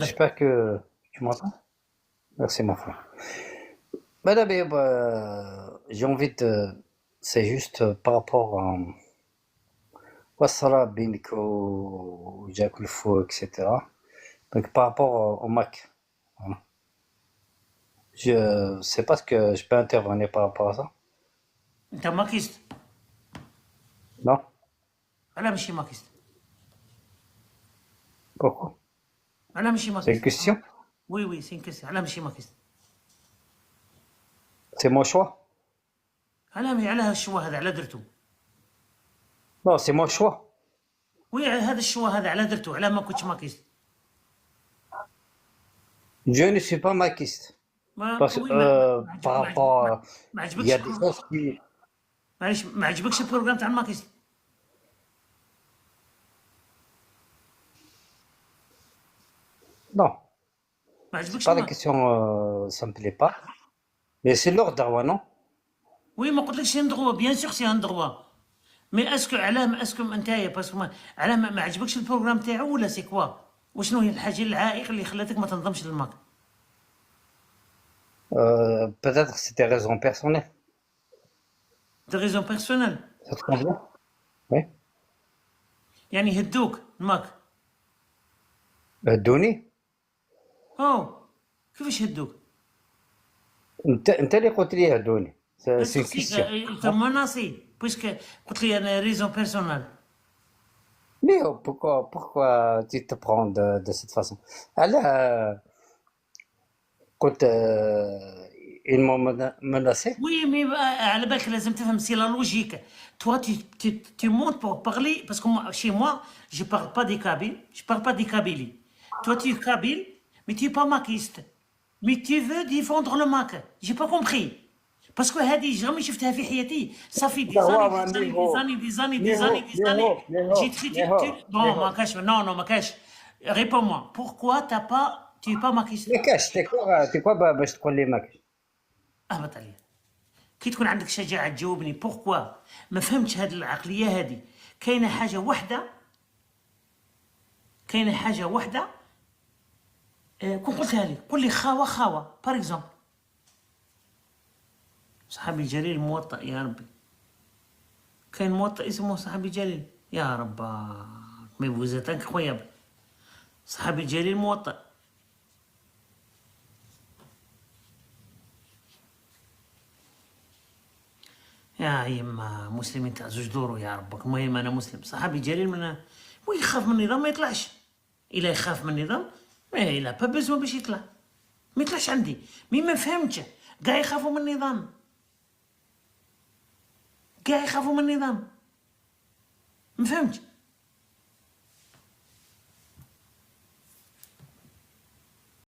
J'espère que tu m'entends. Merci mon frère. Ben, mais, j'ai envie de... C'est juste par rapport à... Wassara Binko, Jack le Fou, etc. Donc par rapport au Mac. Voilà. Je sais pas ce que je peux intervenir par rapport à ça. انت ماكيست. Non? علاه ماشي ماكيست؟ Pourquoi? علاه ماشي C'est une ماكيست؟ question? وي وي سي كيسيون. علاه ماشي ماكيست؟ C'est mon choix? علاه الشوا هذا علاه درتو؟ Non, c'est mon choix. وي هذا الشوا هذا علاه درتو؟ علاه ما كنتش ماكيست؟ Je ne suis pas maquiste. ما Parce que وي ما par rapport ما il y عجبكش a des choses qui... معليش ما عجبكش البروغرام تاع الماكيست؟ Non, ما c'est عجبكش pas la question, ça me plaît pas. Mais c'est l'ordre, non? وي ما قلتلكش سي ان دروا، بيان سور سي ان دروا، مي اسكو علاه اسكو انتايا باسكو علاه ما عجبكش البروغرام تاعو ولا سي كوا؟ وشنو هي الحاجه العائق اللي خلاتك ما تنضمش للماك؟ Peut-être que c'est des raisons personnelles. دي ريزون بيرسونيل. Ça te convient? Oui. يعني هدوك الماك؟ دوني. او كيفاش هدوك؟ انت اللي قلت لي هدوني. سي سقسيك كيستيون. انت مناصي بويسك قلت لي انا ريزون بيرسونال. Mais pourquoi tu te prends de cette façon? Alors, quand ils m'ont menacé, وي مي على بالك لازم تفهم سي لا لوجيك. توا tu montes pour parler parce que moi, chez moi je parle pas des Kabyles, je parle pas des Kabylie. Toi tu es Kabyle mais tu es pas maquiste, mais tu veux défendre le mac. J'ai pas compris parce que هذه jamais شفتها في حياتي. Ça fait des années des années des années des années des années des années. J'ai traité bon ما كاش non ما كاش. Réponds-moi pourquoi tu es pas maquiste؟ ما كاش تي كوا باش تقول لي ما كاش. اهبط عليا. كي تكون عندك شجاعة تجاوبني بوركوا ما فهمتش هذه العقلية هذه. كاينة حاجة واحدة، كاينة حاجة واحدة كون قلتها لي قول لي خاوة خاوة بار اكزومبل. صحابي الجليل موطأ يا ربي، كاين موطأ اسمه صحابي الجليل يا رب مي فوزيت انكرويابل. صحابي الجليل موطأ. يا يما مسلمين تاع زوج دورو يا ربك. المهم انا مسلم صحابي جليل من ويخاف من النظام ما يطلعش. الا يخاف من النظام ما الا با بيزون باش يطلع، ما يطلعش عندي. مي ما فهمتش كاع يخافوا من النظام، كاع يخافوا من النظام ما فهمتش.